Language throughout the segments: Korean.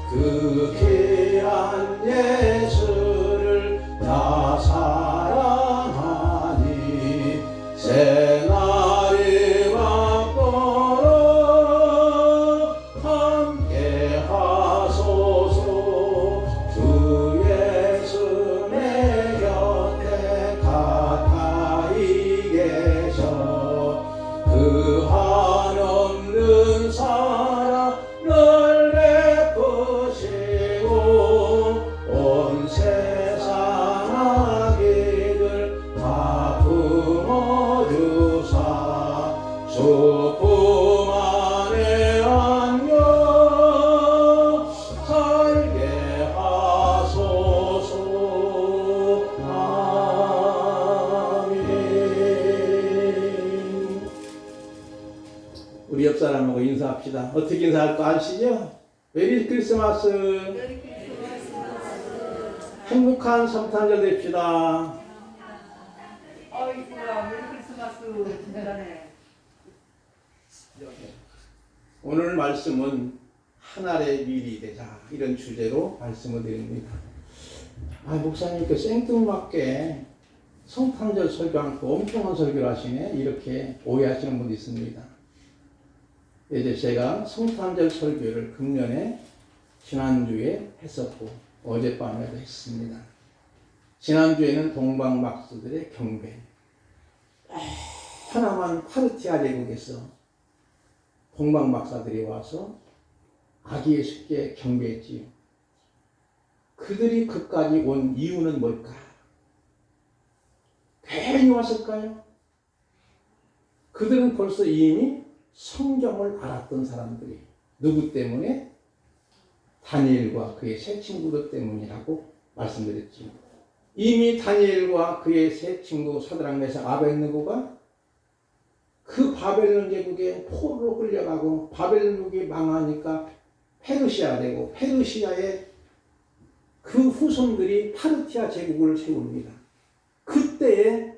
그 귀한 예수를 다 사랑하니 새날이 밝도록 함께 하소서. 주 예수 내 곁에 가까이 계셔 그 한없는 사랑 널 베푸시고 온 세상 악인을 다 품어주사 주 품 안에 안겨 살게 하소서. 아멘. 우리 옆 사람하고 인사합시다. 어떻게 인사할 거 아시죠? 메리 크리스마스. 행복한 성탄절 됩시다. 어이구야, 메리 크리스마스 진짜네. 오늘 말씀은 하늘의 미리 되자 이런 주제로 말씀을 드립니다. 목사님께 생뚱맞게 성탄절 설교 않고 엉뚱한 설교를 하시네 이렇게 오해하시는 분도 있습니다. 이제 제가 성탄절 설교를 금년에 지난주에 했었고 어젯밤에도 했습니다. 지난주에는 동방박수들의 경배, 하나만 파르티아 제국에서 동방박사들이 와서 아기 예수께 경배했지요. 그들이 그까지 온 이유는 뭘까? 괜히 왔을까요? 그들은 벌써 이미 성경을 알았던 사람들이 누구 때문에? 다니엘과 그의 세 친구들 때문이라고 말씀드렸지요. 이미 다니엘과 그의 세 친구 사드락 메삭 아벳느고가 그 바벨론 제국에 포로로 끌려가고 바벨론 제국이 망하니까 페르시아 되고 페르시아의 그 후손들이 파르티아 제국을 세웁니다. 그때에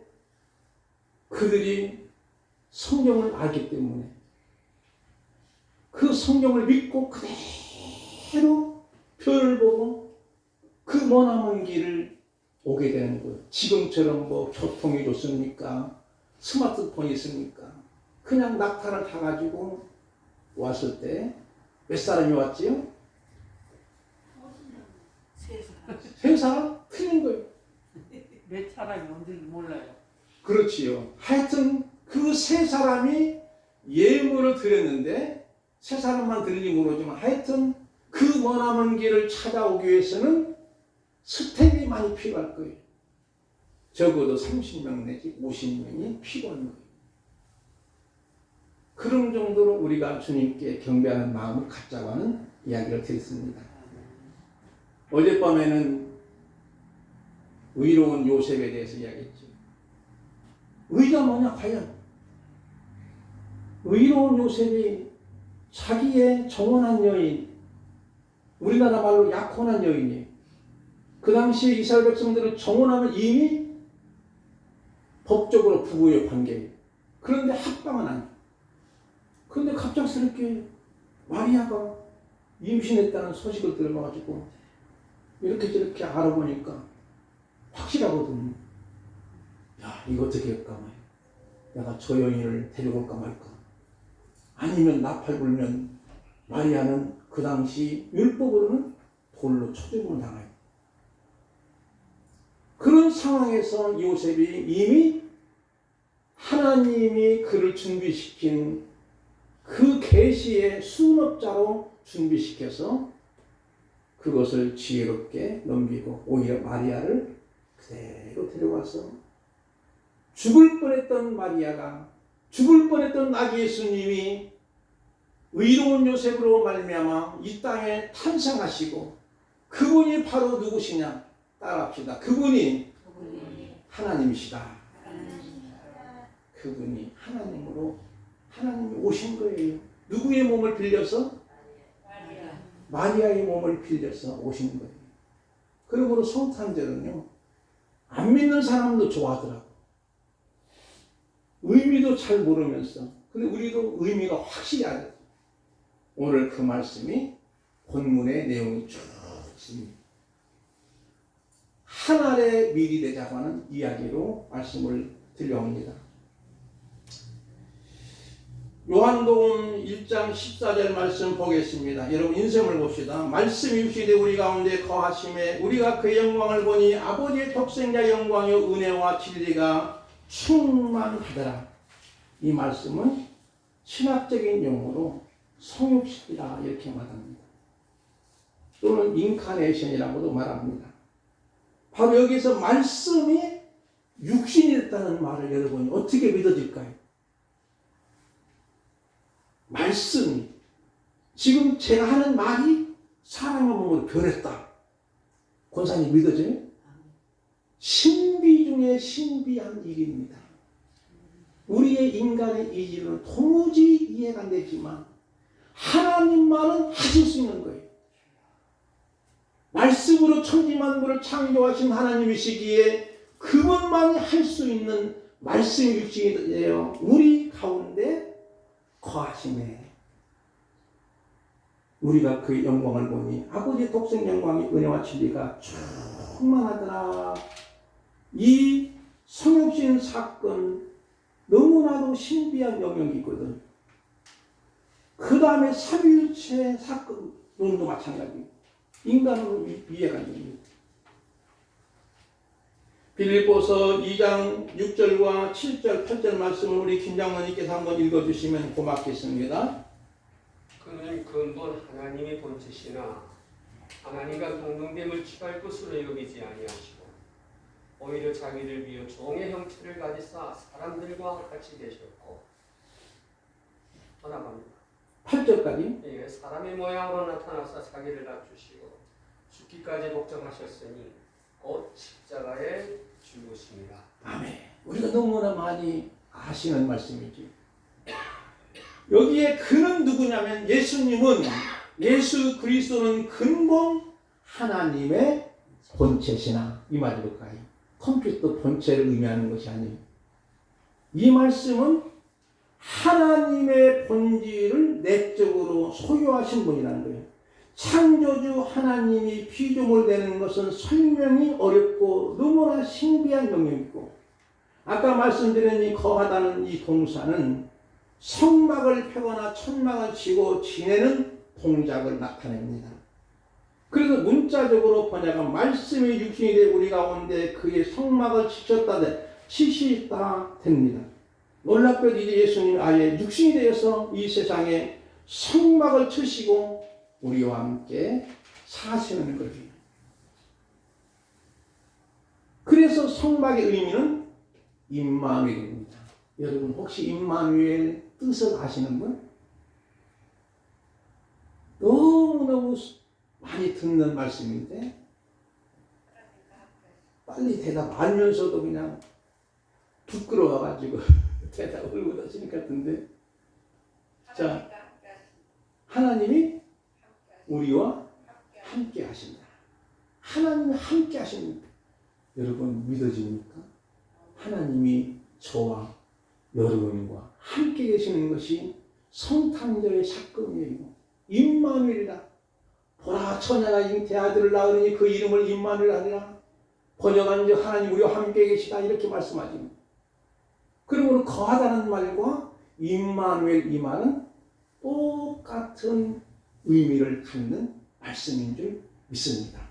그들이 성경을 알기 때문에 그 성경을 믿고 그대로 별을 보고 그 머나먼 길을 오게 되는 거예요. 지금처럼 뭐 교통이 좋습니까? 스마트폰이 있습니까? 그냥 낙타를 타가지고 왔을 때 몇 사람이 왔지요? 세 사람? 틀린 거예요. 몇 사람이 언제인지 몰라요. 그렇지요. 하여튼 그 세 사람이 예물을 드렸는데 세 사람만 드리지 모르지만 하여튼 그 머나먼 길을 찾아오기 위해서는 스텝이 많이 필요할 거예요. 적어도 30명 내지 50명이 필요한 거예요. 그런 정도로 우리가 주님께 경배하는 마음을 갖자고 하는 이야기를 드렸습니다. 어젯밤에는 의로운 요셉에 대해서 이야기했죠. 의가 뭐냐 과연? 의로운 요셉이 자기의 정원한 여인, 우리나라 말로 약혼한 여인이에요. 그 당시에 이스라엘 백성들은 정혼하면 이미 법적으로 부부의 관계예요. 그런데 합방은 아니에요. 그런데 갑작스럽게 마리아가 임신했다는 소식을 들어가지고 이렇게 저렇게 알아보니까 확실하거든요. 야, 이거 어떻게 할까 말이야. 내가 저 여인을 데려올까 말까. 아니면 나팔 불면 마리아는 그 당시 율법으로는 돌로 쳐 죽음을 당해요. 그런 상황에서 요셉이 이미 하나님이 그를 준비시킨 그 계시의 수납자로 준비시켜서 그것을 지혜롭게 넘기고 오히려 마리아를 그대로 데려와서 죽을 뻔했던 마리아가, 죽을 뻔했던 아기 예수님이 의로운 요셉으로 말미암아 이 땅에 탄생하시고 그분이 바로 누구시냐? 따라합시다. 그분이 하나님이시다. 그분이 하나님으로 하나님이 오신 거예요. 누구의 몸을 빌려서? 마리아의 몸을 빌려서 오신 거예요. 그러므로 성탄절은요, 안 믿는 사람도 좋아하더라고. 의미도 잘 모르면서. 근데 우리도 의미가 확실히 알아요. 오늘 그 말씀이 본문의 내용이 쭉 있습니다. 하늘의 밀이 되자고 하는 이야기로 말씀을 드려옵니다. 요한복음 1장 14절 말씀 보겠습니다. 여러분 인생을 봅시다. 말씀이 육신되 우리 가운데 거하심에 우리가 그 영광을 보니 아버지의 독생자 영광의 은혜와 진리가 충만하더라. 이 말씀은 신학적인 용어로 성육식이라 이렇게 말합니다. 또는 인카네이션이라고도 말합니다. 바로 여기서 말씀이 육신이 됐다는 말을 여러분이 어떻게 믿어질까요? 말씀이 지금 제가 하는 말이 사람의 몸으로 변했다. 권사님 믿어져요? 신비 중에 신비한 일입니다. 우리의 인간의 이지는 도무지 이해가 안 되지만 하나님만은 하실 수 있는 거예요. 말씀으로 천지만물을 창조하신 하나님이시기에 그분만이 할 수 있는 말씀이 육신이 되어 우리 가운데 거하심에 우리가 그의 영광을 보니 아버지의 독생 영광의 은혜와 진리가 충만하더라. 이 성육신 사건 너무나도 신비한 영역이거든. 그 다음에 삼위일체 사건도 마찬가지입니다. 인간은 이해가 안 됩니다. 빌립보서 2장 6절과 7절, 8절 말씀을 우리 김장로님께서 한번 읽어주시면 고맙겠습니다. 그는 근본 하나님의 본체시나 하나님과 동등됨을 취할 것으로 여기지 아니하시고 오히려 자기를 비워 종의 형체를 가지사 사람들과 같이 계셨고 나갑니다. 8절까지. 예, 사람의 모양으로 나타나사 자기를 낮추시고 죽기까지 복종하셨으니 곧 십자가에 죽으십니다. 아멘. 우리가 너무나 많이 아시는 말씀이지. 여기에 그는 누구냐면 예수 그리스도는 근본 하나님의 본체시나 이 말이 뭘까요? 컴퓨터 본체를 의미하는 것이 아니에요. 이 말씀은 하나님의 본질을 내적으로 소유하신 분이라는 거예요. 창조주 하나님이 피조물 되는 것은 설명이 어렵고 너무나 신비한 영역이고 아까 말씀드린 이 거하다는 이 동사는 성막을 펴거나 천막을 치고 지내는 동작을 나타냅니다. 그래서 문자적으로 번역한 말씀이 육신이 되 우리 가운데 그의 성막을 치시다 됩니다. 놀랍게도 이제 예수님 아예 육신이 되어서 이 세상에 성막을 치시고 우리와 함께 사시는 거예요. 그래서 성막의 의미는 임마누엘입니다. 여러분 혹시 임마누엘 뜻을 아시는 분? 너무너무 많이 듣는 말씀인데 빨리 대답 알면서도 그냥 부끄러워가지고 대답을 못하시는 것 같은데 자, 하나님이 우리와 함께 하신다. 하나님이 함께 하십니다. 여러분 믿어집니까? 하나님이 저와 여러분과 함께 계시는 것이 성탄절의 사건이에요. 임마누엘이다. 보라 처녀가 잉태 아들을 낳으니 그 이름을 임마누엘 하리라. 번역한즉 하나님 우리와 함께 계시다 이렇게 말씀하십니다. 그러므로 거하다는 말과 임마누엘 이 말은 똑같은 의미를 갖는 말씀인 줄 믿습니다.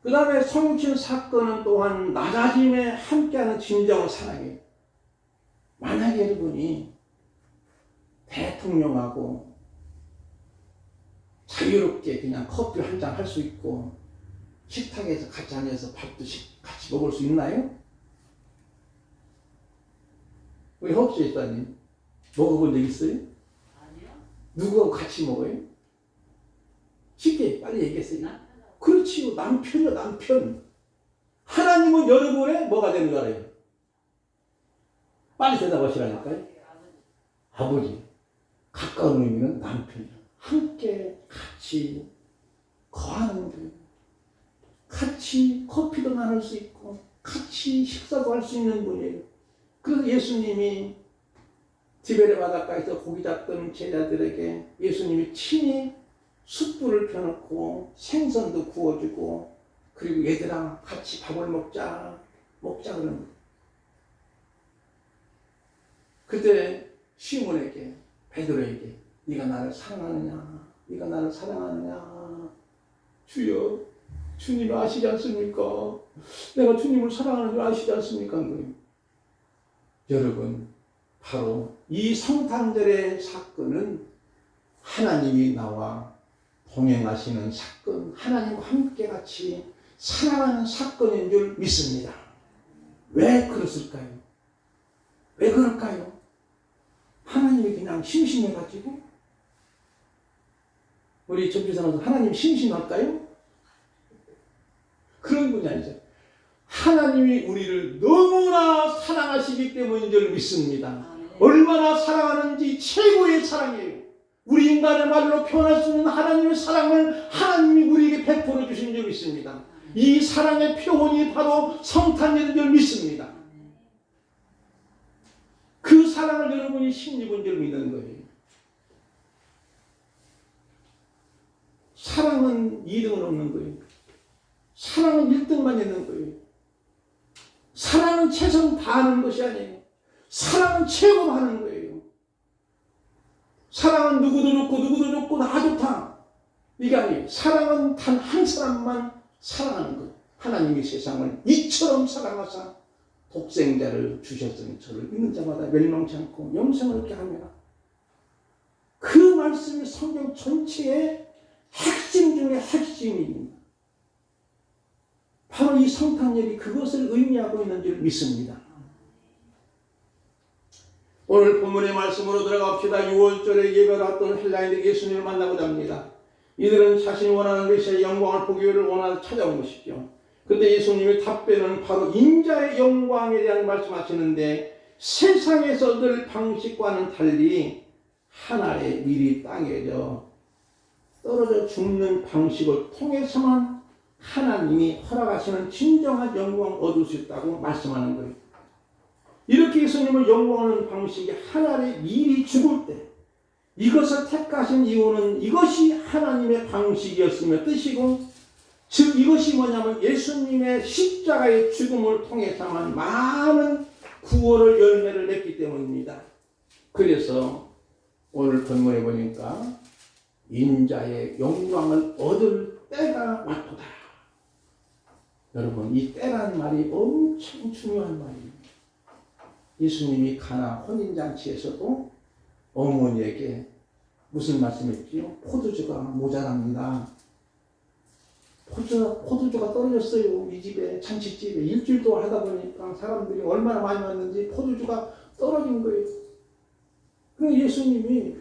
그 다음에 성육신 사건은 또한 낮아짐에 함께하는 진정한 사랑이에요. 만약에 여러분이 대통령하고 자유롭게 그냥 커피 한 잔 할 수 있고 식탁에서 같이 앉아서 밥도 같이 먹을 수 있나요? 우리 허브씨 집사님 먹어본 적 있어요? 아니요. 누구하고 같이 먹어요? 쉽게 빨리 얘기했어요. 그렇지요. 남편이요. 남편. 하나님은 여러분의 뭐가 되는 줄 알아요? 빨리 대답하시라니까요. 아버지. 가까운 의미는 남편이요. 함께 같이 거하는 거예요. 같이 커피도 나눌 수 있고 같이 식사도 할 수 있는 분이에요. 그래서 예수님이 디베레 바닷가에서 고기 잡던 제자들에게 예수님이 친히 숯불을 펴놓고 생선도 구워주고 그리고 얘들아 같이 밥을 먹자 그러는 거예요. 그때 시몬에게 베드로에게 네가 나를 사랑하느냐 네가 나를 사랑하느냐 주여 주님 아시지 않습니까? 내가 주님을 사랑하는 줄 아시지 않습니까? 여러분 바로 이 성탄절의 사건은 하나님이 나와 동행하시는 사건, 하나님과 함께 같이 사랑하는 사건인 줄 믿습니다. 왜 그랬을까요? 왜 그럴까요? 하나님이 그냥 심심해가지고 우리 전주사람도 하나님 심심할까요? 그런 분이 아니죠. 하나님이 우리를 너무나 사랑하시기 때문인 줄 믿습니다. 얼마나 사랑하는지 최고의 사랑이에요. 우리 인간의 말로 표현할 수 있는 하나님의 사랑을 하나님이 우리에게 베풀어 주신 줄 믿습니다. 이 사랑의 표현이 바로 성탄절인 줄 믿습니다. 그 사랑을 여러분이 심입은 줄 믿는 거예요. 사랑은 2등은 없는 거예요. 사랑은 1등만 있는 거예요. 사랑은 최선 다하는 것이 아니에요. 사랑은 최고로 하는 거예요. 사랑은 누구도 좋고 다 좋다. 이게 아니에요. 사랑은 단 한 사람만 사랑하는 것. 하나님이 세상을 이처럼 사랑하사 독생자를 주셨으니 저를 믿는 자마다 멸망치 않고 영생을 얻게 하느라. 그 말씀이 성경 전체의 핵심 중의 핵심입니다. 바로 이 성탄절이 그것을 의미하고 있는 줄 믿습니다. 오늘 본문의 말씀으로 들어갑시다. 6월절에 예배를 했던 헬라인들 예수님을 만나고자 합니다. 이들은 자신이 원하는 메시아의 영광을 보기를 원하여 찾아온 것이죠. 그런데 예수님의 답변은 바로 인자의 영광에 대한 말씀하시는데 세상에서 늘 방식과는 달리 하나의 미리 땅에 떨어져 죽는 방식을 통해서만 하나님이 허락하시는 진정한 영광을 얻을 수 있다고 말씀하는 거예요. 이렇게 예수님을 영광하는 방식이 하나님 미리 죽을 때 이것을 택하신 이유는 이것이 하나님의 방식이었으며 뜻이고 즉 이것이 뭐냐면 예수님의 십자가의 죽음을 통해서만 많은 구원을 열매를 맺기 때문입니다. 그래서 오늘 본문에 보니까 인자의 영광을 얻을 때가 왔도다. 여러분 이 때라는 말이 엄청 중요한 말이에요. 예수님이 가나 혼인잔치에서도 어머니에게 무슨 말씀했지요? 포도주가 모자랍니다. 포도주가 떨어졌어요. 이 집에 잔치집에 일주일 동안 하다 보니까 사람들이 얼마나 많이 왔는지 포도주가 떨어진 거예요. 그래서 예수님이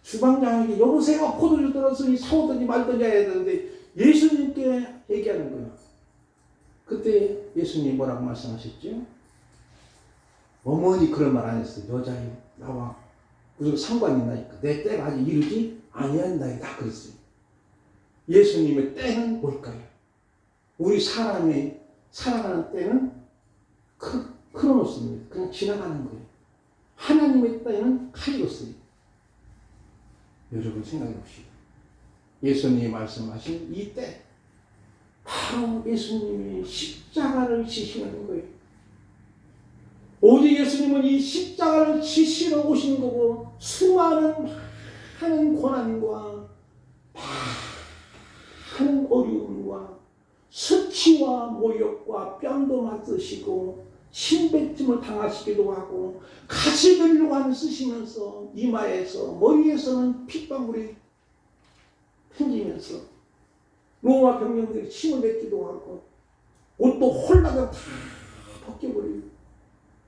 주방장에게 여보세요 포도주 떨어졌으니 사오든지 말든지 해야 되는데 예수님께 얘기하는 거예요. 그때 예수님이 뭐라고 말씀하셨죠? 어머니 그런 말 안 했어요. 여자예요. 나와 무슨 상관이 있나니까. 내 때가 아직 이르지 아니한다이다 그랬어요. 예수님의 때는 뭘까요? 우리 사람이 살아가는 때는 크로노스입니다. 그냥 지나가는 거예요. 하나님의 때는 카이로스예요. 여러분 생각해 봅시다. 예수님이 말씀하신 이 때 바로 예수님이 십자가를 지시는 거예요. 오직 예수님은 이 십자가를 지시러 오신 거고 수많은 고난과 많은 어려움과 수치와 모욕과 뺨도 맞으시고 신백짐을 당하시기도 하고 가시별로관 쓰시면서 이마에서 머리에서는 핏방울이 팽기면서 로마 병력들이 침을 뱉기도 하고 옷도 홀라당 다 벗겨버리고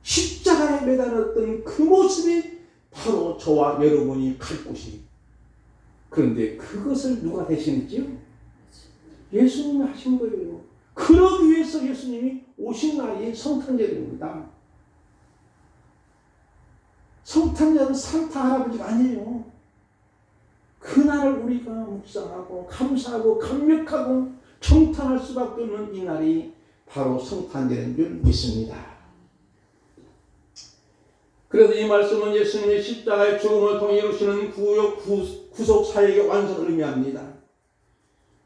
십자가에 매달렸던 그 모습이 바로 저와 여러분이 갈 곳이. 그런데 그것을 누가 대신했지요? 예수님이 하신 거예요. 그러기 위해서 예수님이 오신 날이 성탄절입니다. 성탄절은 산타 할아버지가 아니에요. 그날을 우리가 묵상하고 감사하고 감격하고 경탄할 수밖에 없는 이 날이 바로 성탄절인 줄 믿습니다. 그래서 이 말씀은 예수님의 십자가의 죽음을 통해 이루시는 구속 사역의 완성을 의미합니다.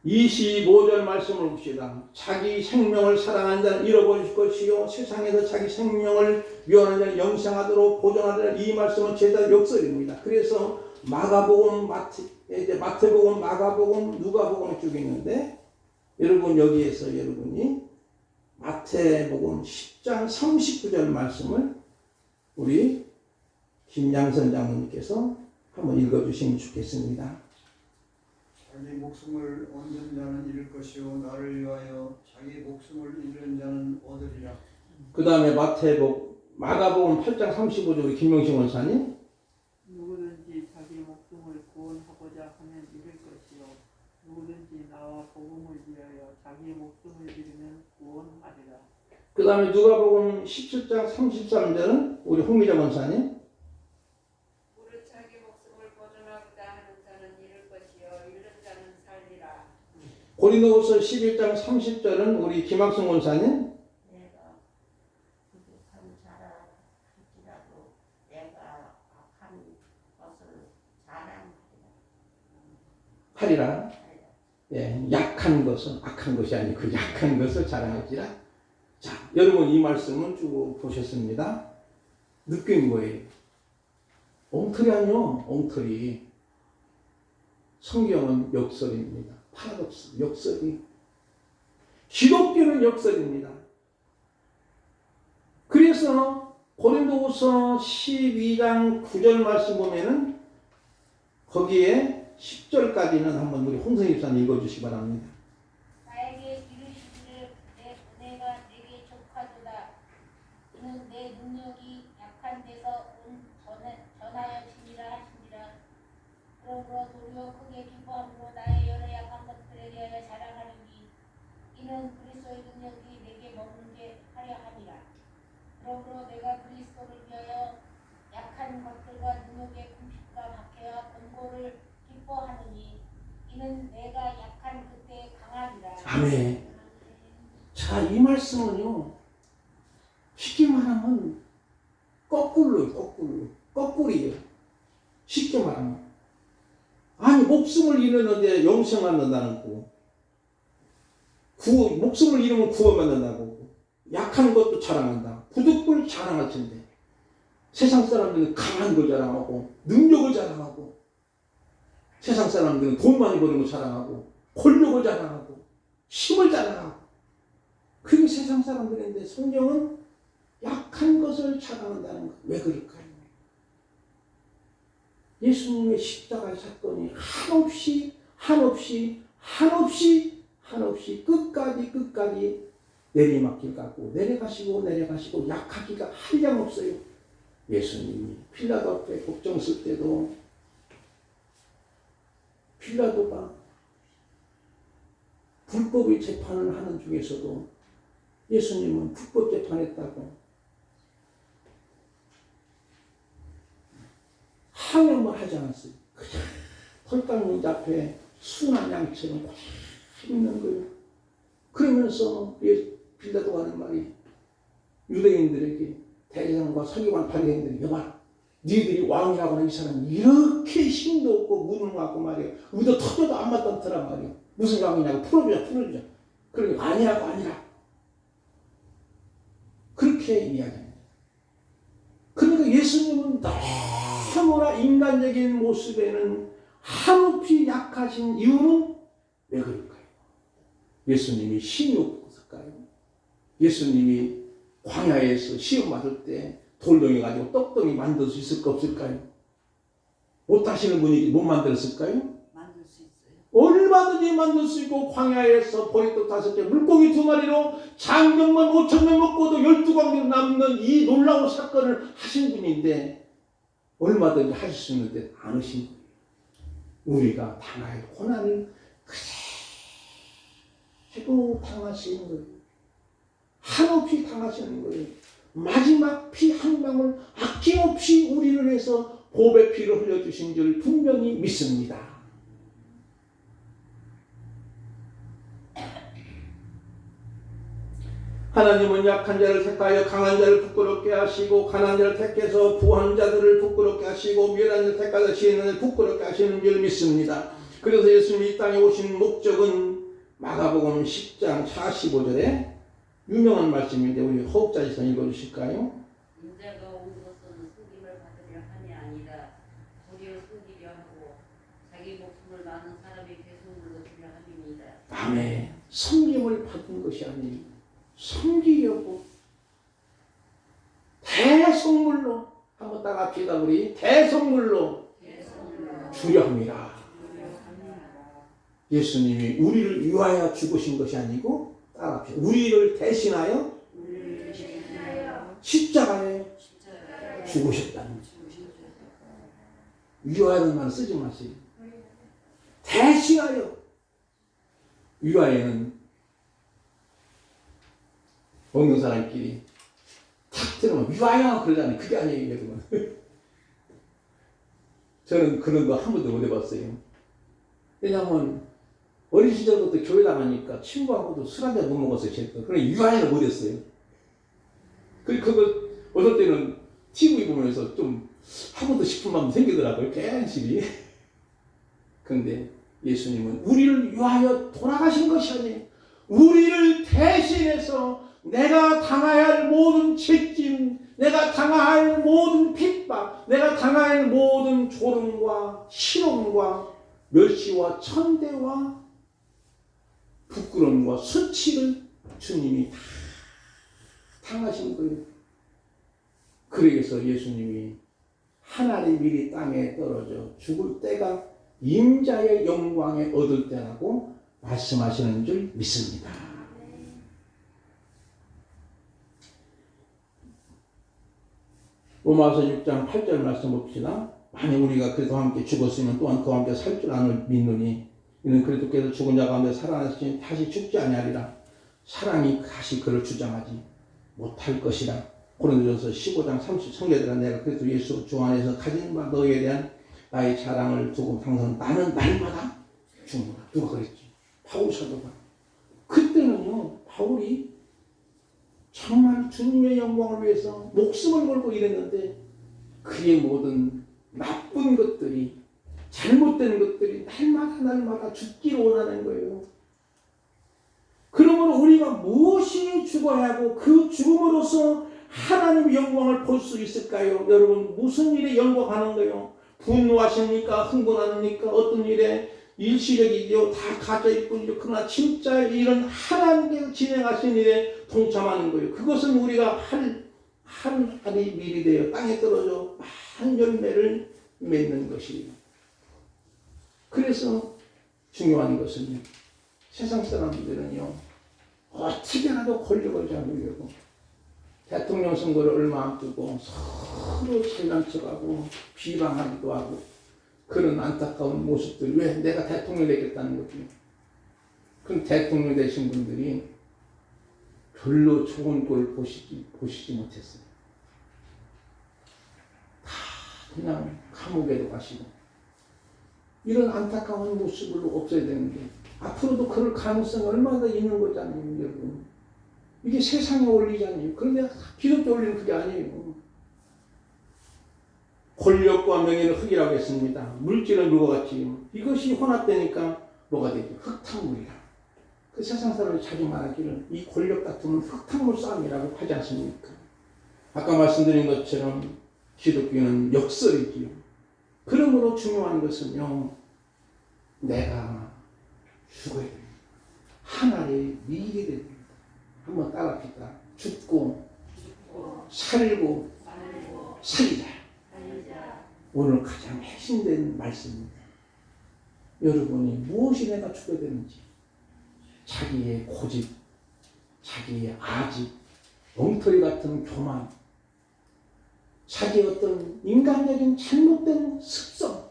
25절 말씀을 봅시다. 자기 생명을 사랑하는 자는 잃어버릴 것이요 세상에서 자기 생명을 위하는 자는 영생하도록 보존하리라. 이 말씀은 제자 역설입니다. 그래서 마가복음, 마태복음, 마가복음, 누가복음이 쭉 있는데 여러분 여기에서 여러분이 마태복음 10장 39절 말씀을 우리 김양선 장로님께서 한번 읽어주시면 좋겠습니다. 자기 목숨을 얻는 자는 잃을 것이요 나를 위하여 자기 목숨을 잃는 자는 얻으리라. 그 다음에 마가복음 8장 35절 우리 김명식 원사님. 누구든지 자기 목숨을 구원하고자 하면 잃을 것이요 누구든지 나와 복음을 위하여 자기 목숨을 잃으면 구원하리라. 그 다음에 누가복음 17장 33절은 우리 홍미자 원사님. 무릇 자기 목숨을 보존하고자 하는 자는 잃을 것이요 잃는 자는 살리라. 고린도후서 11장 30절은 우리 김학승 원사님. 내가 부족한 자라 할지라도 내가 악한 것을 자랑하리라. 예, 약한 것은 악한 것이 아니고 그 약한 것을 자랑할지라. 자, 여러분 이 말씀은 쭉 보셨습니다. 느낀 거예요. 엉터리 아니요, 엉터리. 성경은 역설입니다. 파라독스, 역설이. 기독교는 역설입니다. 그래서 고린도후서 12장 9절 말씀 보면은 거기에 10절까지는 한번 우리 홍성희 집사님 읽어주시기 바랍니다. 나에게 이르시기를 내 은혜가 내게 족하도다. 이는 내 능력이 약한 데서 전하여 지니라 하시니라. 그러므로 도리어 크게 기뻐함으로 나의 여러 약한 것들에 대하여 자랑하리니 이는 그리스도의 능력이 내게 머물게 하려 함이라. 그러므로 내가 그리스도를 위하여 약한 것들과 능력의 궁핍과 박해와 권고를 기뻐하느니 이는 내가 약한 그때 강하리라. 아멘. 자, 이 말씀은요, 쉽게 말하면 거꾸로예요. 쉽게 말하면. 아니, 목숨을 잃었는데 영생 받는다는 거. 목숨을 잃으면 구원 받는다고. 약한 것도 자랑한다. 부득불 자랑할 텐데. 세상 사람들은 강한 걸 자랑하고, 능력을 자랑하고, 세상 사람들은 돈 많이 버는 걸 자랑하고, 권력을 자랑하고, 힘을 자랑하고. 그게 세상 사람들인데 성경은 약한 것을 자랑한다는 거. 왜 그럴까요? 예수님의 십자가의 사건이 한없이 끝까지 내리막길 갖고 내려가시고 약하기가 한량 없어요. 예수님이 필라도 앞에 법정 쓸 때도 필라도가 불법의 재판을 하는 중에서도 예수님은 불법 재판했다고 항명을 하지 않았어요. 그냥 털감문지 앞에 순한 양처럼 있는 거예요. 그러면서 빌라도가 하는 말이 유대인들에게 대제사장과 서기관 바리새인들이 여봐라, 니들이 왕이라고 하는 이 사람이 이렇게 힘도 없고 무능하고 말이에요. 우리도 터져도 안 맞던더라 말이에요. 무슨 왕이냐고 풀어주자. 그러니까 아니라 그렇게 이야기합니다. 그러니까 예수님은 너무나 인간적인 모습에는 한없이 약하신 이유는 왜 그럴까요? 예수님이 힘이 없었을까요? 예수님이 광야에서 시험 받을 때 돌덩이 가지고 떡덩이 만들 수 있을까 없을까요? 못하시는 분이 못 만들었을까요? 만들 수 있어요. 얼마든지 만들 수 있고 광야에서 보리떡 5개 물고기 2마리로 장정만 5,000명 먹고도 12광경 남는 이 놀라운 사건을 하신 분인데 얼마든지 하실 수 있는데 안 하신 거예요. 우리가 당할 고난을 그대로 당하시는 거예요. 한없이 당하시는 거예요. 마지막 피 한 방울 아낌없이 우리를 위해서 보배 피를 흘려주신 줄 분명히 믿습니다. 하나님은 약한 자를 택하여 강한 자를 부끄럽게 하시고 가난한 자를 택해서 부한 자들을 부끄럽게 하시고 멸한 자를 택하여 지혜 있는 자를 부끄럽게 하시는 줄 믿습니다. 그래서 예수님이 이 땅에 오신 목적은 마가복음 10장 45절에 유명한 말씀인데 우리 호흡자에서 읽어주실까요? 인자가 온 것은 승김을 받으려 함이 아니라 도리어 승기려 하고 자기 목숨을 많은 사람의 괴속물로 주려 함이니이다. 아멘. 섬김을 받은 것이 아니에요. 섬기려고 대속물로 한번 따라합시다. 우리 대속물로 주려 합니다. 예수님이 우리를 위하여 죽으신 것이 아니고 따라합시다. 우리를 대신하여 십자가에 죽으셨다는 거죠. 위하여는 말 쓰지 마세요. 대신하여. 위하여는 먹는 사람끼리 탁 들으면 위하여 그러잖아요. 그게 아니에요, 여러분. 저는 그런 거 한 번도 못 해봤어요. 왜냐하면 어린 시절부터 교회 나가니까 친구하고도 술 한 잔 못 먹었어요. 그래서 유아에는 못했어요. 그거 어떨 때는 TV 보면서 좀 하고도 싶은 마음 생기더라고요. 괜시리. 그런데 예수님은 우리를 위하여 돌아가신 것이 아니에요. 우리를 대신해서 내가 당해야 할 모든 책임, 내가 당해야 할 모든 핍박, 내가 당해야 할 모든 조롱과 실험과 멸시와 천대와 부끄러움과 수치를 주님이 다 당하신 거예요. 그래서 예수님이 하나님 미리 땅에 떨어져 죽을 때가 임자의 영광에 얻을 때라고 말씀하시는 줄 믿습니다. 로마서 6장 8절 말씀 봅시다. 만약 우리가 그래도 함께 죽었으면 또한 그와 함께 살 줄 아는 믿느니 이는 그래도 그래서 죽은 자 가운데 살아나시니 다시 죽지 아니하리라. 사랑이 다시 그를 주장하지 못할 것이라. 고린도전서 15장 30 성경들아 내가 그래도 예수 주 안에서 가진 바 너희에 대한 나의 자랑을 두고 항상 나는 날마다 죽는다. 누가 그랬지? 바울 사도가. 그때는요 바울이 정말 주님의 영광을 위해서 목숨을 걸고 일했는데 그의 모든 나쁜 것들이 잘못된 것들이 날마다 죽기를 원하는 거예요. 그러므로 우리가 무엇이 죽어야 하고 그 죽음으로써 하나님의 영광을 볼 수 있을까요? 여러분 무슨 일에 영광하는 거예요? 분노하십니까? 흥분하십니까? 어떤 일에 일시적이죠. 다 가져일 뿐이죠. 그러나 진짜 일은 하나님께서 진행하신 일에 동참하는 거예요. 그것은 우리가 한 알이 미리 되어 땅에 떨어져 많은 열매를 맺는 것이에요. 그래서 중요한 것은 세상 사람들은요 어떻게라도 권력을 잡으려고 대통령 선거를 얼마 앞두고 서로 잘난 척하고 비방하기도 하고 그런 안타까운 모습들. 왜? 내가 대통령 되겠다는 거죠. 그럼 대통령 되신 분들이 별로 좋은 꼴을 보시지 못했어요. 다 그냥 감옥에도 가시고 이런 안타까운 모습을 없어야 되는데 앞으로도 그럴 가능성이 얼마나 더 있는 거잖아요, 여러분. 이게 세상의 원리잖아요. 그런데 기독교 원리는 그게 아니에요. 권력과 명예는 흙이라고 했습니다. 물질은 물과 같이 이것이 혼합되니까 뭐가 되죠? 흙탕물이라. 그 세상 사람이 자주 말하기를 이 권력 같은 흙탕물 싸움이라고 하지 않습니까? 아까 말씀드린 것처럼 기독교는 역설이지요. 그러므로 중요한 것은요, 내가 죽어야 됩니다. 하나의 미리 됩니다. 한번 따라합시다. 죽고 살고 살리자. 오늘 가장 핵심된 말씀입니다. 여러분이 무엇이 내가 죽어야 되는지, 자기의 고집, 자기의 아집, 엉터리 같은 교만, 자기의 어떤 인간적인 잘못된 습성,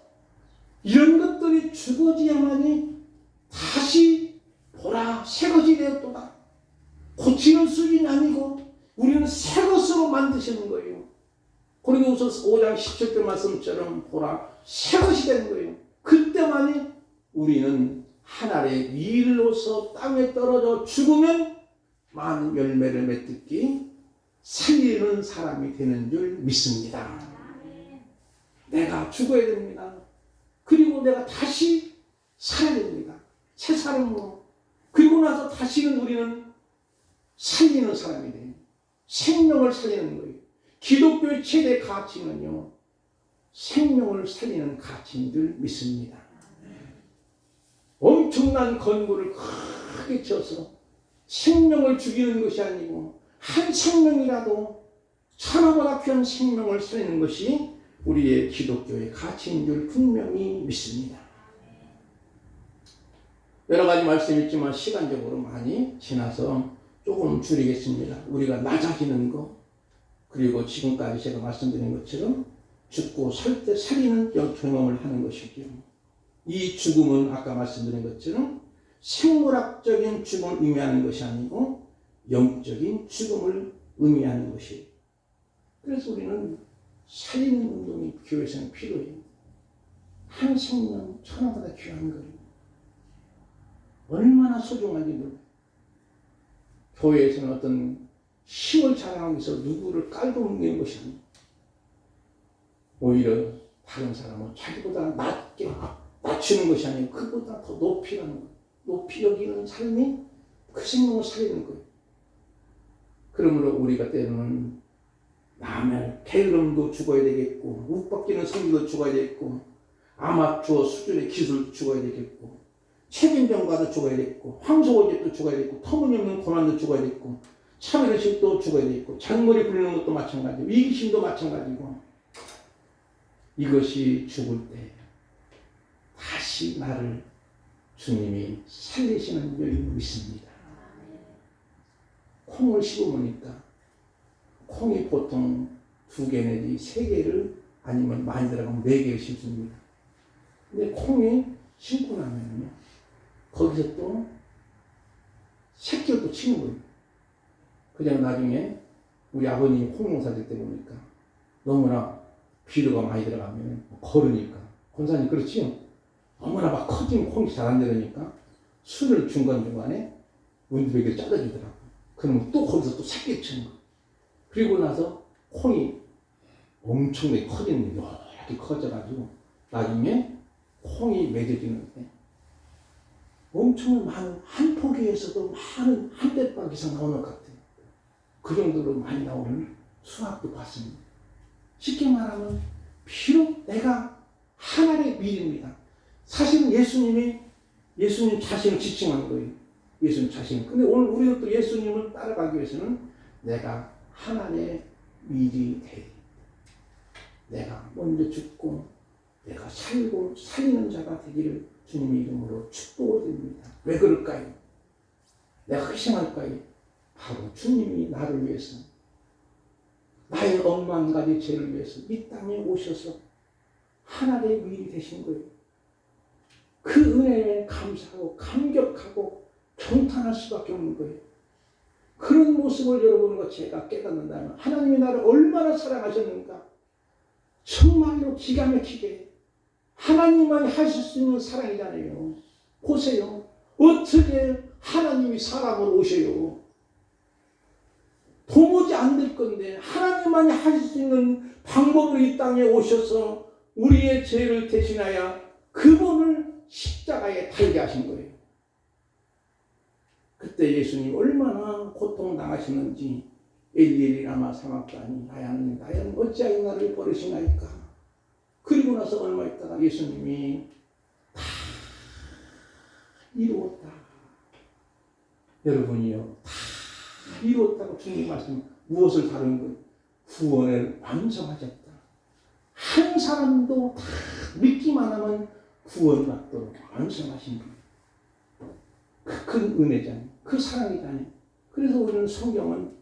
이런 것들이 죽어지야만이 다시 보라 새것이 되었도다. 고치는 수준이 아니고 우리는 새것으로 만드시는 거예요. 고린도후서 5장 17절 말씀처럼 보라 새것이 되는 거예요. 그때만이 우리는 하나의 일로서 땅에 떨어져 죽으면 많은 열매를 맺듣기 살리는 사람이 되는 줄 믿습니다. 내가 죽어야 됩니다. 그리고 내가 다시 살아야 됩니다. 새 사람으로. 그리고 나서 다시는 우리는 살리는 사람이 돼요. 생명을 살리는 거예요. 기독교의 최대 가치는요, 생명을 살리는 가치인 줄 믿습니다. 엄청난 건물을 크게 지어서 생명을 죽이는 것이 아니고 한 생명이라도 천하보다 귀한 생명을 살리는 것이 우리의 기독교의 가치인 줄 분명히 믿습니다. 여러 가지 말씀이 있지만 시간적으로 많이 지나서 조금 줄이겠습니다. 우리가 낮아지는 것, 그리고 지금까지 제가 말씀드린 것처럼 죽고 살 때 살리는 경험을 하는 것이죠. 이 죽음은 아까 말씀드린 것처럼 생물학적인 죽음을 의미하는 것이 아니고 영적인 죽음을 의미하는 것이에요. 그래서 우리는 살리는 운동이 교회에서는 필요해요. 한 생명 천하보다 귀한 거예요. 얼마나 소중한지 몰라요. 교회에서는 어떤 힘을 자랑하기 위해서 누구를 깔고 뭉개는 것이 아니에요. 오히려 다른 사람은 자기보다 낮게 낮추는 것이 아니고 그보다 더 높이 가는 거예요. 높이 여기는 삶이 그 생명을 살리는 거예요. 그러므로 우리가 때로는 남의 게으름도 죽어야 되겠고, 욱박기는 성질도 죽어야 되겠고, 아마추어 수준의 기술도 죽어야 되겠고, 책임전가도 죽어야 되겠고, 황소고집도 죽어야 되겠고, 터무니없는 고난도 죽어야 되겠고, 참회의식도 죽어야 되겠고, 잔머리 굴리는 것도 마찬가지고, 이기심도 마찬가지고, 이것이 죽을 때 다시 나를 주님이 살리시는 줄 믿습니다. 콩을 심으니까 콩이 보통 2개 내지 3개를 아니면 많이 들어가면 4개를 심습니다. 근데 콩이 심고 나면요, 거기서 또 새끼를 또 치는 거예요. 그냥 나중에 우리 아버님이 콩 농사 질 때 보니까 너무나 비료가 많이 들어가면 거르니까, 권사님 그렇지요? 너무나 막 커지면 콩이 잘 안 되니까 순을 중간중간에 문드레기를 잘라주더라고요. 그러면 또 거기서 또 새끼 치는 거예요. 그리고 나서 콩이 엄청나게 커지는 거예요. 이렇게 커져가지고 나중에 콩이 맺어지는데 엄청 많은 한 포기에서도 많은 한 대박 이상 나오는 것 같아요. 그 정도로 많이 나오는 수확도 봤습니다. 쉽게 말하면 비록 내가 하나님의 밀입니다. 사실은 예수님 자신을 지칭한 거예요. 예수님 자신. 근데 오늘 우리가 또 예수님을 따라가기 위해서는 내가 하나님의 밀이 돼. 내가 먼저 죽고 내가 살고 살리는 자가 되기를 주님의 이름으로 축복을 드립니다. 왜 그럴까요? 내가 희생할까요? 바로 주님이 나를 위해서, 나의 억만 가지 죄를 위해서 이 땅에 오셔서 하나님의 밀이 되신 거예요. 그 은혜에 감사하고 감격하고 경탄할 수밖에 없는 거예요. 그런 모습을 여러분과 제가 깨닫는다면 하나님이 나를 얼마나 사랑하셨는가, 정말로 기가 막히게 하나님만이 하실 수 있는 사랑이잖아요. 보세요. 어떻게 하나님이 사람으로 오셔요? 도무지 안 될 건데 하나님만이 하실 수 있는 방법으로 이 땅에 오셔서 우리의 죄를 대신하여 그분을 십자가에 달게 하신 거예요. 그때 예수님 얼마나 고통당하시는지, 엘리 라마 사막다니 나의 하나님 나의 어찌하여 나를 버리시나이까. 그리고 나서 얼마 있다가 예수님이 다 이루었다. 여러분이요, 다 이루었다고 주님 말씀, 무엇을 다룬 거예요? 구원을 완성하셨다. 한 사람도 다 믿기만 하면 구원받도록 완성하신 분. 그 큰 은혜잖아요. 그 사랑이잖아요. 그래서 우리는 성경은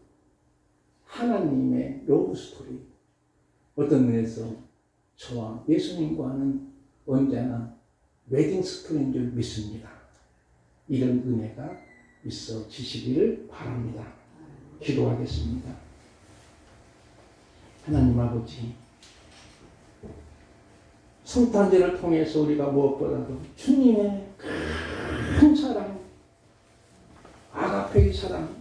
하나님의 러브 스토리, 어떤 면에서 저와 예수님과는 언제나 웨딩 스토리인 줄 믿습니다. 이런 은혜가 있어지시기를 바랍니다. 기도하겠습니다. 하나님 아버지, 성탄제를 통해서 우리가 무엇보다도 주님의 큰 사랑, 아가페의 사랑,